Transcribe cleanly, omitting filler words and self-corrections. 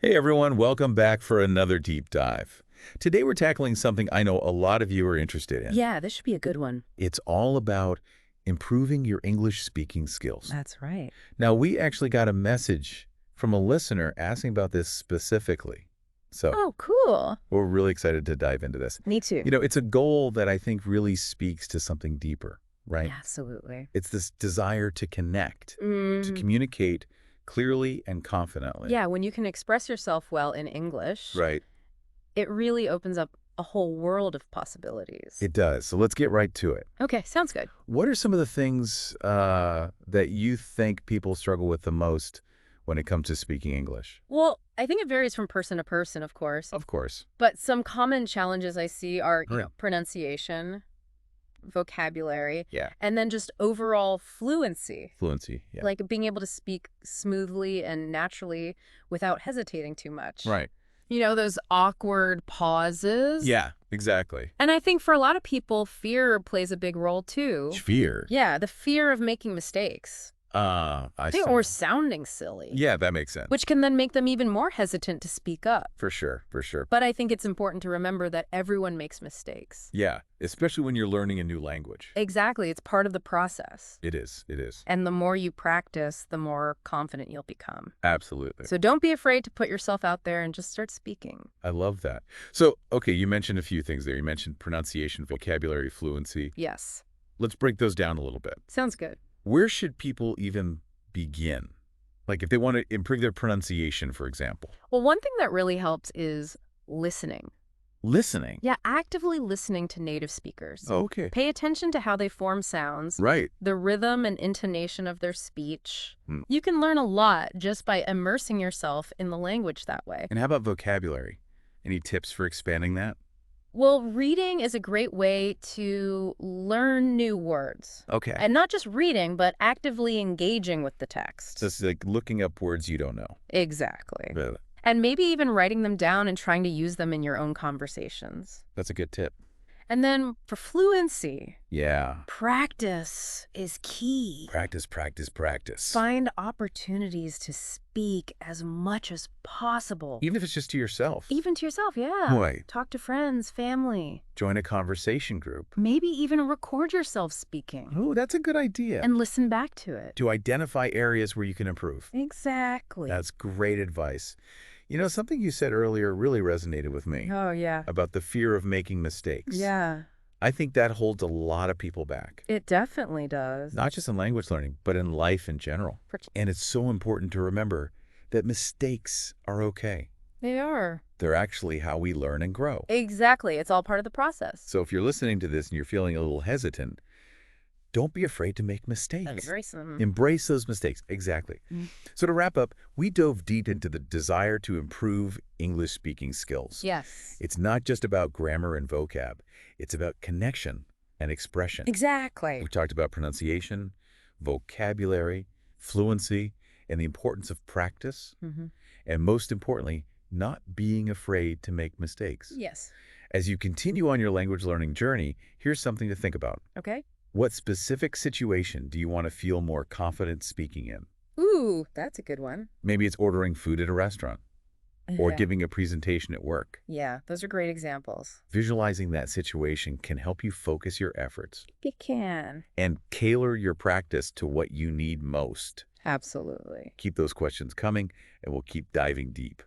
Hey everyone, welcome back for another deep dive. Today we're tackling something I know a lot of you are interested in. Yeah, this should be a good one. It's all about improving your English speaking skills. That's right. Now, we actually got a message from a listener asking about this specifically. So Oh, cool. we're really excited to dive into this. Me too. It's a goal that I think really speaks to something deeper, right? Absolutely. It's this desire to connect, to Mm. communicate clearly and confidently. Yeah, when you can express yourself well in English, Right. it really opens up a whole world of possibilities. It does. So let's get right to it. Okay, sounds good. What are some of the things that you think people struggle with the most when it comes to speaking English? Well, I think it varies from person to person, of course. Of course. But some common challenges I see are, Right. pronunciation, vocabulary, Yeah. and then just overall fluency. Fluency. Yeah. Like being able to speak smoothly and naturally without hesitating too much. Right. Those awkward pauses. Yeah, exactly. And I think for a lot of people, fear plays a big role too. Fear. Yeah, the fear of making mistakes. I see. Or sounding silly. Yeah, that makes sense. Which can then make them even more hesitant to speak up. For sure. For sure. But I think it's important to remember that everyone makes mistakes. Yeah, especially when you're learning a new language. Exactly. It's part of the process. It is. It is. And the more you practice, the more confident you'll become. Absolutely. So don't be afraid to put yourself out there and just start speaking. I love that. So, okay, you mentioned a few things there. You mentioned pronunciation, vocabulary, fluency. Yes. Let's break those down a little bit. Sounds good. Where should people even begin? Like if they want to improve their pronunciation, for example. Well, one thing that really helps is listening. Listening. Yeah, actively listening to native speakers. Oh, okay. Pay attention to how they form sounds, Right. the rhythm and intonation of their speech. Hmm. You can learn a lot just by immersing yourself in the language that way. And how about vocabulary? Any tips for expanding that? Well, reading is a great way to learn new words. Okay. And not just reading, but actively engaging with the text. So it's like looking up words you don't know. Exactly. But And maybe even writing them down and trying to use them in your own conversations. that's a good tip. And then for fluency, Yeah. practice is key. Practice, practice, practice. Find opportunities to speak as much as possible. Even if it's just to yourself. Even to yourself, yeah. Right. Talk to friends, family. Join a conversation group. Maybe even record yourself speaking Oh, that's a good idea. and listen back to it. To identify areas where you can improve. Exactly. That's great advice. Something you said earlier really resonated with me Oh, yeah. about the fear of making mistakes. Yeah, I think that holds a lot of people back, it definitely does. not just in language learning, but in life in general. And it's so important to remember that mistakes are okay. They are. They're actually how we learn and grow. Exactly. It's all part of the process. So if you're listening to this and you're feeling a little hesitant, don't be afraid to make mistakes. Embrace them. Embrace those mistakes. Exactly. Mm. So to wrap up, we dove deep into the desire to improve English speaking skills. Yes. It's not just about grammar and vocab. It's about connection and expression. Exactly. We talked about pronunciation, vocabulary, fluency, and the importance of practice. Mm-hmm. And most importantly, not being afraid to make mistakes. Yes. As you continue on your language learning journey, here's something to think about. Okay. What specific situation do you want to feel more confident speaking in? Ooh, that's a good one. Maybe it's ordering food at a restaurant or Yeah. giving a presentation at work. Yeah, those are great examples. Visualizing that situation can help you focus your efforts It can. and tailor your practice to what you need most. Absolutely. Keep those questions coming, and we'll keep diving deep.